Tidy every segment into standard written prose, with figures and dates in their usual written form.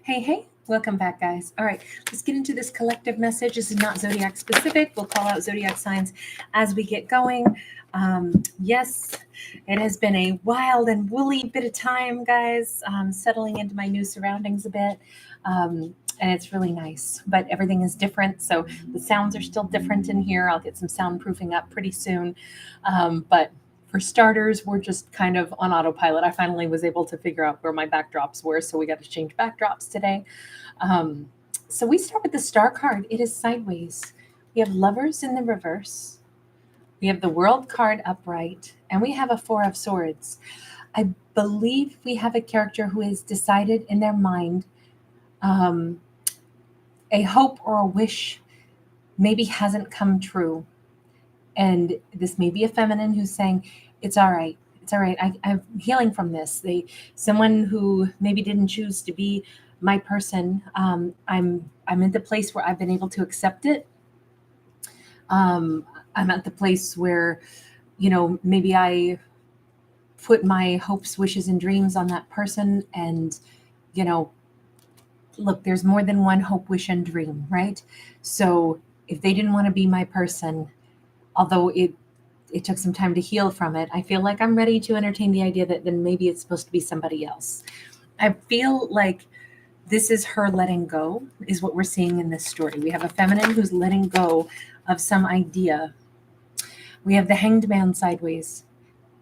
Hey, welcome back, guys. All right, let's get into this collective message. This is not zodiac specific. We'll call out zodiac signs as we get going. Yes, it has been a wild and woolly bit of time, guys, settling into my new surroundings a bit. And it's really nice, but everything is different. So the sounds are still different in here. I'll get some soundproofing up pretty soon. But for starters, we're just kind of on autopilot. I finally was able to figure out where my backdrops were, so we got to change backdrops today. So we start with the star card. It is sideways. We have lovers in the reverse. We have the world card upright, and we have a four of swords. I believe we have a character who has decided in their mind a hope or a wish maybe hasn't come true. And this may be a feminine who's saying, it's all right. It's all right. I'm healing from this. Someone who maybe didn't choose to be my person. I'm at the place where I've been able to accept it. I'm at the place where, maybe I put my hopes, wishes, and dreams on that person. And, look, there's more than one hope, wish, and dream, right? So if they didn't want to be my person, although it took some time to heal from it, I feel like I'm ready to entertain the idea that then maybe it's supposed to be somebody else. I feel like this is her letting go, is what we're seeing in this story. We have a feminine who's letting go of some idea. We have the Hanged Man sideways.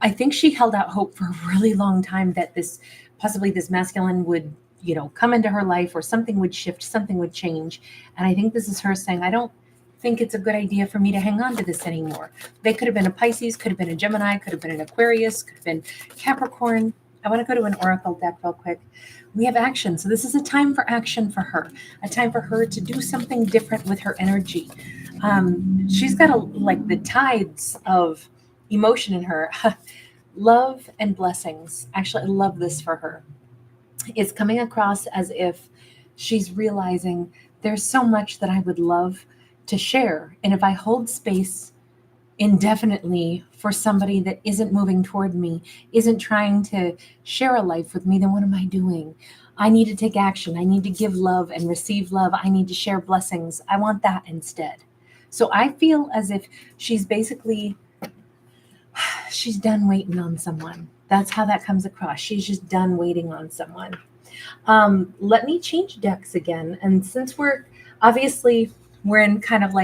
I think she held out hope for a really long time that possibly this masculine would, come into her life, or something would shift, something would change. And I think this is her saying, I don't think it's a good idea for me to hang on to this anymore. They could have been a Pisces, could have been a Gemini, could have been an Aquarius, could have been Capricorn. I want to go to an oracle deck real quick. We have action. So this is a time for action for her, a time for her to do something different with her energy. She's got the tides of emotion in her. Love and blessings. Actually, I love this for her. It's coming across as if she's realizing there's so much that I would love to share. And if I hold space indefinitely for somebody that isn't moving toward me, isn't trying to share a life with me, then what am I doing? I need to take action. I need to give love and receive love. I need to share blessings. I want that instead. So I feel as if she's done waiting on someone. That's how that comes across. She's just done waiting on someone. Let me change decks again. And since we're in kind of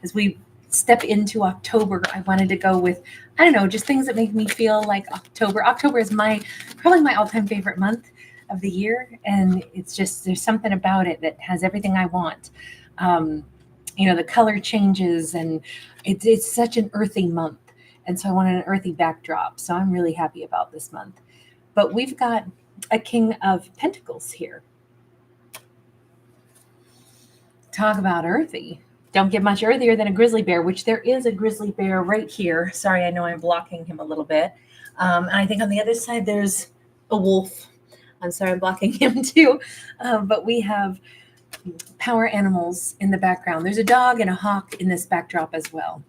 as we step into October, I wanted to go with, I don't know, just things that make me feel like October. October is probably my all-time favorite month of the year. And it's just, there's something about it that has everything I want. The color changes, and it's such an earthy month. And so I wanted an earthy backdrop. So I'm really happy about this month. But we've got a King of Pentacles here. Talk about earthy. Don't get much earthier than a grizzly bear, which there is a grizzly bear right here. Sorry, I know I'm blocking him a little bit. And I think on the other side, there's a wolf. I'm sorry, I'm blocking him too. But we have power animals in the background. There's a dog and a hawk in this backdrop as well.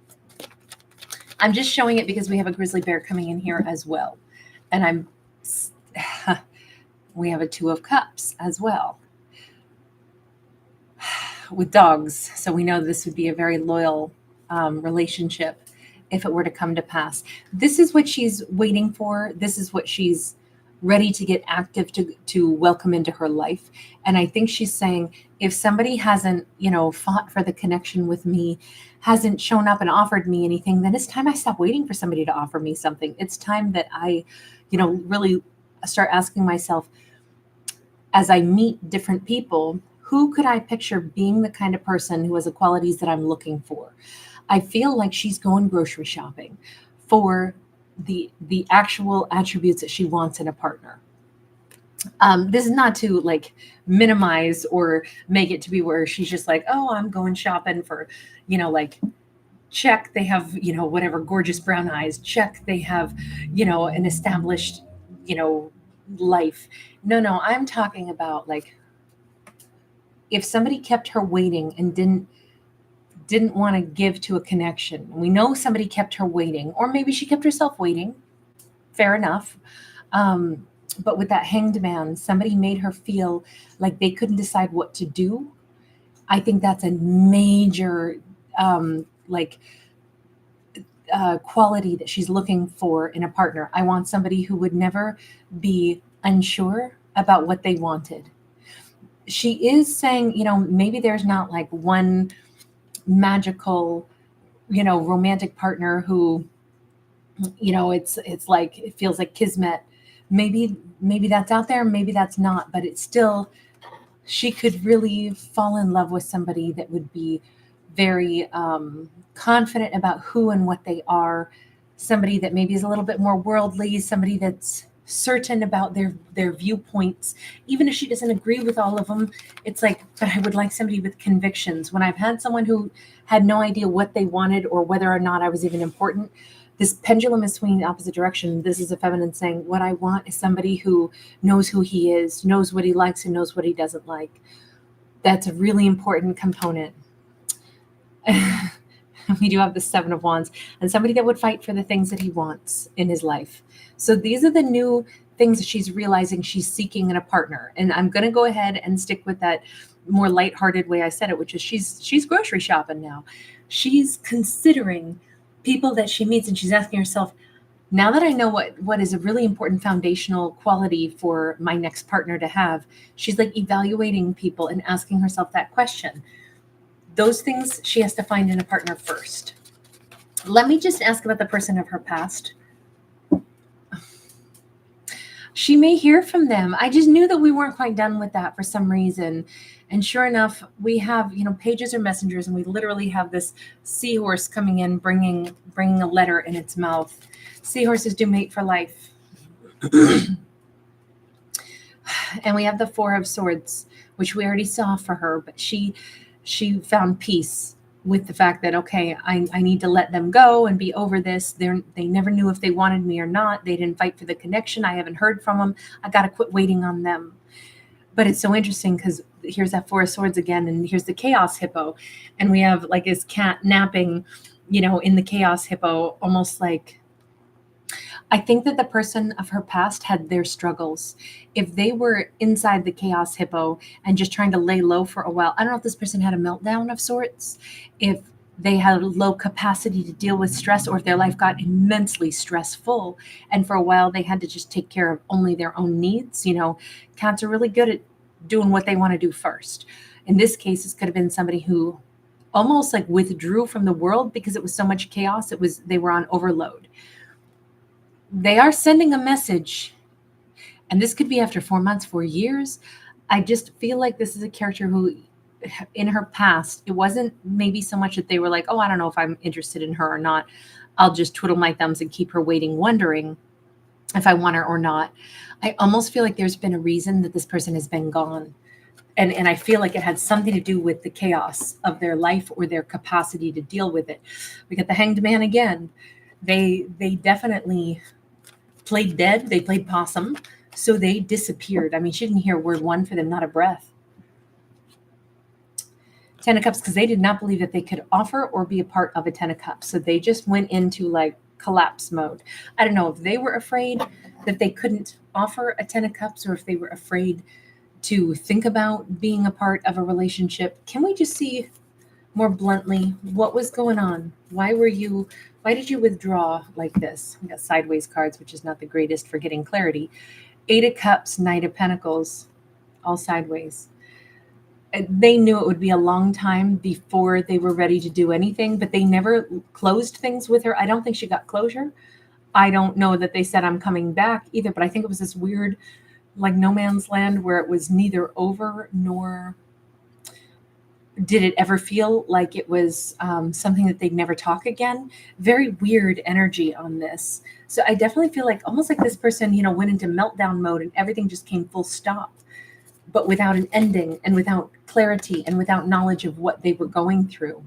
I'm just showing it because we have a grizzly bear coming in here as well. And we have a Two of Cups as well with dogs. So we know this would be a very loyal relationship if it were to come to pass. This is what she's waiting for. This is what she's ready to get active to welcome into her life. And I think she's saying, if somebody hasn't, fought for the connection with me, hasn't shown up and offered me anything, then it's time I stop waiting for somebody to offer me something. It's time that I, really start asking myself, as I meet different people, who could I picture being the kind of person who has the qualities that I'm looking for? I feel like she's going grocery shopping for the actual attributes that she wants in a partner. This is not to minimize or make it to be where she's just like, oh, I'm going shopping for, check, they have, whatever gorgeous brown eyes, check, they have, an established, life. No, I'm talking about if somebody kept her waiting and didn't want to give to a connection. We know somebody kept her waiting, or maybe she kept herself waiting. Fair enough. But with that Hanged Man, somebody made her feel like they couldn't decide what to do. I think that's a major like quality that she's looking for in a partner. I want somebody who would never be unsure about what they wanted. She is saying, maybe there's not like one magical, romantic partner who, it's like it feels like kismet. Maybe that's out there, maybe that's not, but it's still, she could really fall in love with somebody that would be very confident about who and what they are, somebody that maybe is a little bit more worldly, somebody that's certain about their viewpoints, even if she doesn't agree with all of them. It's like, but I would like somebody with convictions. When I've had someone who had no idea what they wanted or whether or not I was even important, this pendulum is swinging the opposite direction. This is a feminine saying, what I want is somebody who knows who he is, knows what he likes, and knows what he doesn't like. That's a really important component. We do have the Seven of Wands, and somebody that would fight for the things that he wants in his life. So these are the new things that she's realizing she's seeking in a partner. And I'm going to go ahead and stick with that more lighthearted way I said it, which is she's grocery shopping now. She's considering people that she meets, and she's asking herself, now that I know what is a really important foundational quality for my next partner to have, she's like evaluating people and asking herself that question. Those things she has to find in a partner first. Let me just ask about the person of her past. She may hear from them. I just knew that we weren't quite done with that for some reason. And sure enough, we have, pages or messengers, and we literally have this seahorse coming in, bringing a letter in its mouth. Seahorses do mate for life. And we have the Four of Swords, which we already saw for her, but she found peace with the fact that, okay, I need to let them go and be over this. They never knew if they wanted me or not. They didn't fight for the connection. I haven't heard from them. I got to quit waiting on them. But it's so interesting because here's that Four of Swords again, and here's the Chaos Hippo. And we have like his cat napping, in the Chaos Hippo, almost like, I think that the person of her past had their struggles. If they were inside the Chaos Hippo and just trying to lay low for a while, I don't know if this person had a meltdown of sorts, if they had a low capacity to deal with stress, or if their life got immensely stressful. And for a while, they had to just take care of only their own needs. Cats are really good at doing what they want to do first. In this case, this could have been somebody who almost like withdrew from the world because it was so much chaos. They were on overload. They are sending a message, and this could be after 4 months, 4 years. I just feel like this is a character who, in her past, it wasn't maybe so much that they were like, oh, I don't know if I'm interested in her or not. I'll just twiddle my thumbs and keep her waiting, wondering if I want her or not. I almost feel like there's been a reason that this person has been gone. And I feel like it had something to do with the chaos of their life or their capacity to deal with it. We got the Hanged Man again. They definitely played dead. They played possum. So they disappeared. I mean, she didn't hear word one for them, not a breath. Ten of Cups, because they did not believe that they could offer or be a part of a Ten of Cups. So they just went into like collapse mode. I don't know if they were afraid that they couldn't offer a Ten of Cups, or if they were afraid to think about being a part of a relationship. Can we just see more bluntly what was going on? Why did you withdraw like this? We got sideways cards, which is not the greatest for getting clarity. Eight of Cups, Knight of Pentacles, all sideways. They knew it would be a long time before they were ready to do anything, but they never closed things with her. I don't think she got closure. I don't know that they said I'm coming back either, but I think it was this weird, like no man's land, where it was neither over nor did it ever feel like it was something that they'd never talk again. Very weird energy on this. So I definitely feel like almost like this person, went into meltdown mode and everything just came full stop, but without an ending and without clarity and without knowledge of what they were going through.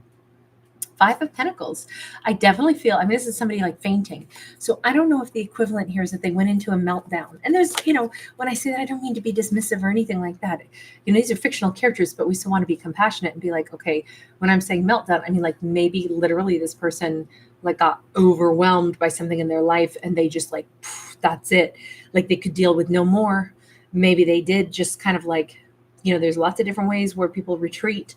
Five of Pentacles. I definitely feel, this is somebody like fainting. So I don't know if the equivalent here is that they went into a meltdown. And there's, when I say that, I don't mean to be dismissive or anything like that. These are fictional characters, but we still want to be compassionate and be like, okay, when I'm saying meltdown, I mean like maybe literally this person like got overwhelmed by something in their life and they just like, that's it. Like they could deal with no more. Maybe they did just kind of like, there's lots of different ways where people retreat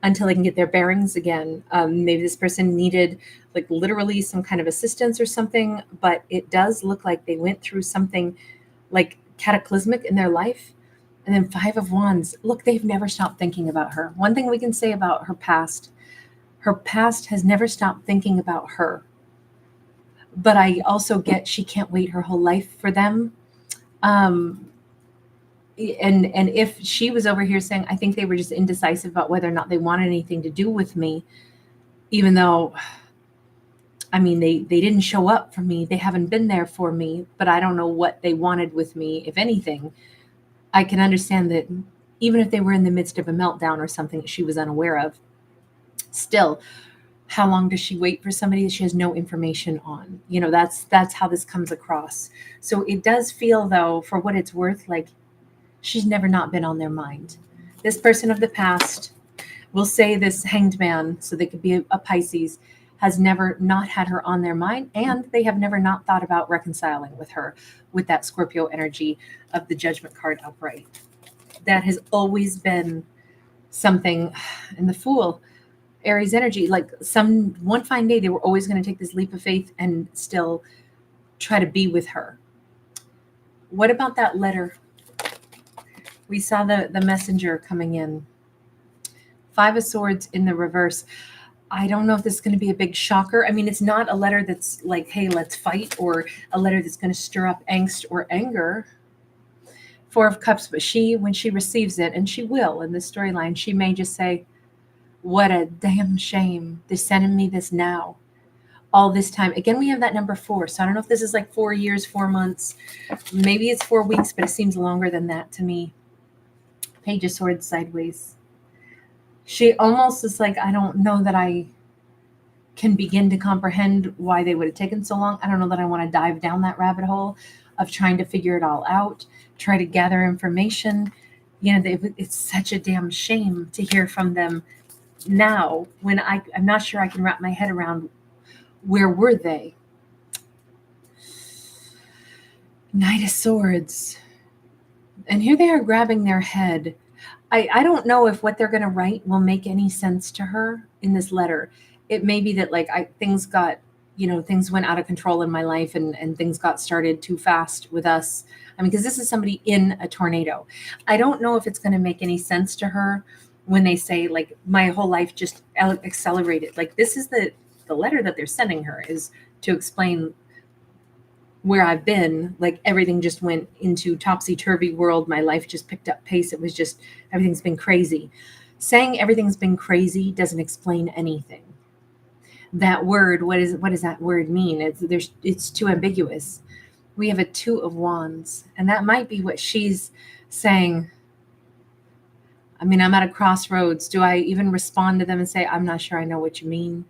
until they can get their bearings again. Maybe this person needed like literally some kind of assistance or something, but it does look like they went through something like cataclysmic in their life. And then Five of Wands, look, they've never stopped thinking about her. One thing we can say about her past has never stopped thinking about her. But I also get she can't wait her whole life for them. And if she was over here saying, I think they were just indecisive about whether or not they wanted anything to do with me, even though, I mean, they didn't show up for me. They haven't been there for me, but I don't know what they wanted with me, if anything. I can understand that even if they were in the midst of a meltdown or something that she was unaware of, still, how long does she wait for somebody that she has no information on? That's how this comes across. So it does feel, though, for what it's worth, like she's never not been on their mind. This person of the past, we'll say this Hanged Man, so they could be a Pisces, has never not had her on their mind, and they have never not thought about reconciling with her with that Scorpio energy of the Judgment card upright. That has always been something. And the Fool, Aries energy, like one fine day, they were always going to take this leap of faith and still try to be with her. What about that letter? We saw the messenger coming in. Five of Swords in the reverse. I don't know if this is going to be a big shocker. I mean, it's not a letter that's like, hey, let's fight, or a letter that's going to stir up angst or anger. Four of Cups, but when she receives it, and she will in this storyline, she may just say, what a damn shame. They're sending me this now. All this time. Again, we have that number 4. So I don't know if this is like 4 years, 4 months. Maybe it's 4 weeks, but it seems longer than that to me. Page of Swords sideways. She almost is like, I don't know that I can begin to comprehend why they would have taken so long. I don't know that I want to dive down that rabbit hole of trying to figure it all out, try to gather information. It's such a damn shame to hear from them now when I'm not sure I can wrap my head around where were they. Knight of Swords. And here they are grabbing their head. I don't know if what they're going to write will make any sense to her in this letter. It may be that things went out of control in my life and things got started too fast with us. I mean, because this is somebody in a tornado. I don't know if it's going to make any sense to her when they say, like, my whole life just accelerated. Like, this is the letter that they're sending her is to explain where I've been. Like, everything just went into topsy-turvy world. My life just picked up pace. It was just, everything's been crazy. Saying everything's been crazy doesn't explain anything. That word, what does that word mean? It's too ambiguous. We have a 2 of Wands, and that might be what she's saying. I mean, I'm at a crossroads. Do I even respond to them and say, I'm not sure I know what you mean?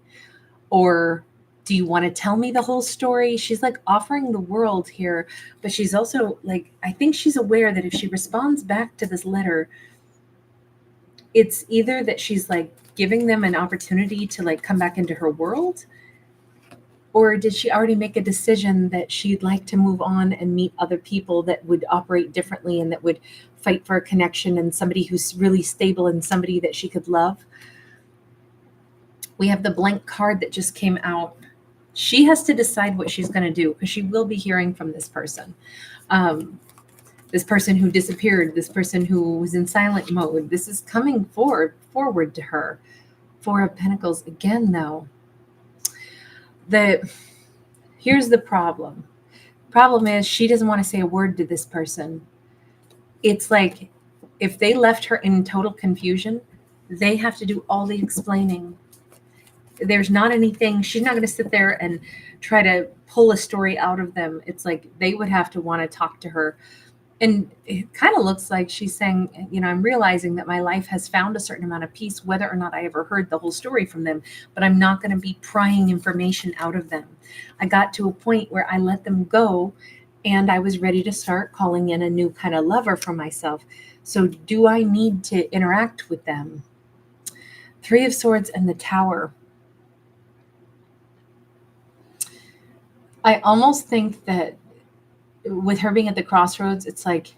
Or do you want to tell me the whole story? She's like offering the world here, but she's also like, I think she's aware that if she responds back to this letter, it's either that she's like giving them an opportunity to like come back into her world, or did she already make a decision that she'd like to move on and meet other people that would operate differently and that would fight for a connection and somebody who's really stable and somebody that she could love? We have the blank card that just came out. She has to decide what she's going to do because she will be hearing from this person. This person who disappeared, this person who was in silent mode. This is coming forward to her. 4 of Pentacles again, though. Here's the problem. Problem is she doesn't want to say a word to this person. It's like if they left her in total confusion, they have to do all the explaining. There's not anything, she's not going to sit there and try to pull a story out of them. It's like they would have to want to talk to her. And it kind of looks like she's saying, I'm realizing that my life has found a certain amount of peace, whether or not I ever heard the whole story from them, but I'm not going to be prying information out of them. I got to a point where I let them go and I was ready to start calling in a new kind of lover for myself. So do I need to interact with them? 3 of Swords and the Tower. I almost think that with her being at the crossroads, it's like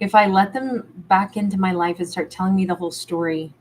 if I let them back into my life and start telling me the whole story,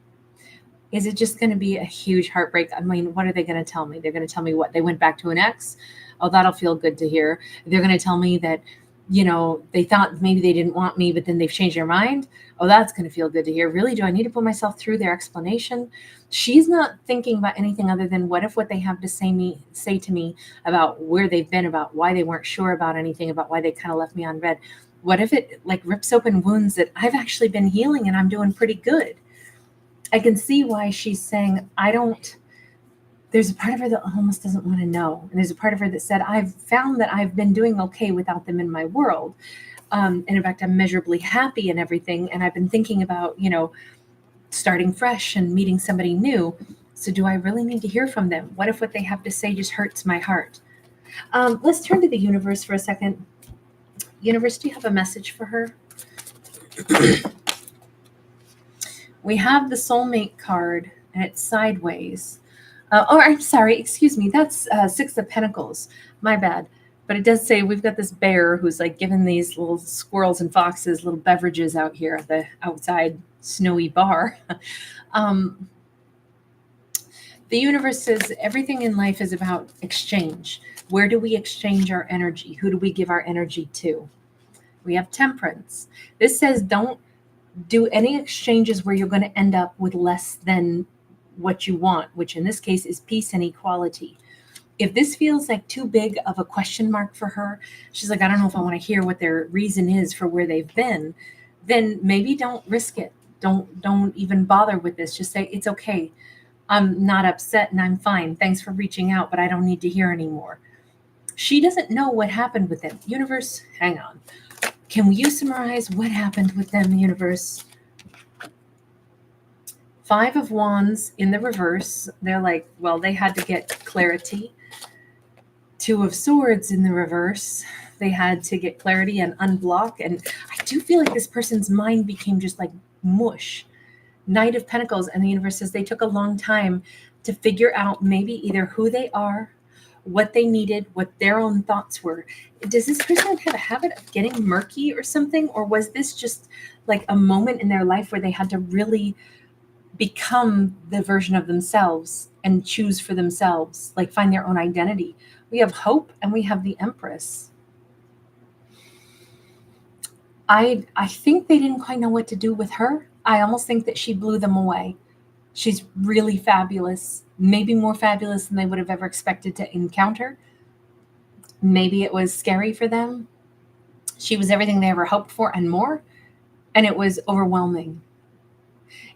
is it just going to be a huge heartbreak? I mean, what are they going to tell me? They're going to tell me what? They went back to an ex? Oh, that'll feel good to hear. They're going to tell me that, they thought maybe they didn't want me, but then they've changed their mind. Oh, that's going to feel good to hear. Really? Do I need to put myself through their explanation? She's not thinking about anything other than what if what they have to say to me about where they've been, about why they weren't sure about anything, about why they kind of left me on red. What if it like rips open wounds that I've actually been healing and I'm doing pretty good? I can see why she's saying, there's a part of her that almost doesn't want to know. And there's a part of her that said, I've found that I've been doing okay without them in my world. And in fact, I'm measurably happy and everything. And I've been thinking about, starting fresh and meeting somebody new. So do I really need to hear from them? What if what they have to say just hurts my heart? Let's turn to the universe for a second. Universe, do you have a message for her? We have the soulmate card and it's sideways. I'm sorry, excuse me. That's Six of Pentacles. My bad. But it does say we've got this bear who's like giving these little squirrels and foxes little beverages out here at the outside snowy bar. um, the universe says everything in life is about exchange. Where do we exchange our energy? Who do we give our energy to? We have Temperance. This says don't do any exchanges where you're going to end up with less than what you want, which in this case is peace and equality. If this feels like too big of a question mark for her, she's like, I don't know if I want to hear what their reason is for where they've been, then maybe don't risk it. Don't even bother with this. Just say, it's okay. I'm not upset and I'm fine. Thanks for reaching out, but I don't need to hear anymore. She doesn't know what happened with them. Universe, hang on. Can you summarize what happened with them, universe? Five of Wands in the reverse. They're like, well, they had to get clarity. Two of Swords in the reverse. They had to get clarity and unblock. And I do feel like this person's mind became just like mush. Knight of Pentacles, and the universe says they took a long time to figure out maybe either who they are, what they needed, what their own thoughts were. Does this person have a habit of getting murky or something? Or was this just like a moment in their life where they had to really become the version of themselves and choose for themselves, like find their own identity? We have Hope and we have the Empress. I think they didn't quite know what to do with her. I almost think that she blew them away. She's really fabulous, maybe more fabulous than they would have ever expected to encounter. Maybe it was scary for them. She was everything they ever hoped for and more, and it was overwhelming.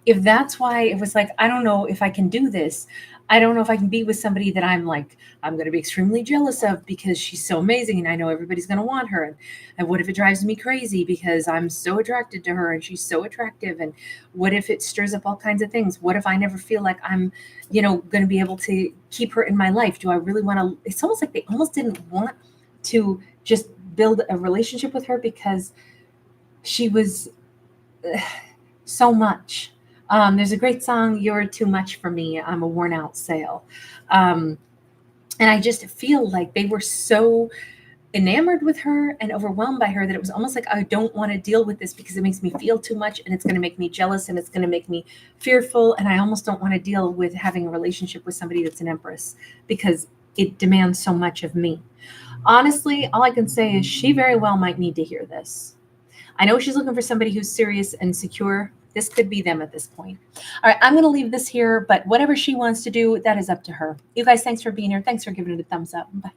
If that's why it was like, I don't know if I can do this. I don't know if I can be with somebody that I'm going to be extremely jealous of because she's so amazing and I know everybody's going to want her. And what if it drives me crazy because I'm so attracted to her and she's so attractive? And what if it stirs up all kinds of things? What if I never feel like I'm, going to be able to keep her in my life? Do I really want to? It's almost like they almost didn't want to just build a relationship with her because she was so much. There's a great song, You're Too Much for Me. I'm a worn out sail. And I just feel like they were so enamored with her and overwhelmed by her that it was almost like, I don't want to deal with this because it makes me feel too much and it's going to make me jealous and it's going to make me fearful. And I almost don't want to deal with having a relationship with somebody that's an Empress because it demands so much of me. Honestly, all I can say is she very well might need to hear this. I know she's looking for somebody who's serious and secure. This could be them at this point. All right, I'm going to leave this here, but whatever she wants to do, that is up to her. You guys, thanks for being here. Thanks for giving it a thumbs up. Bye.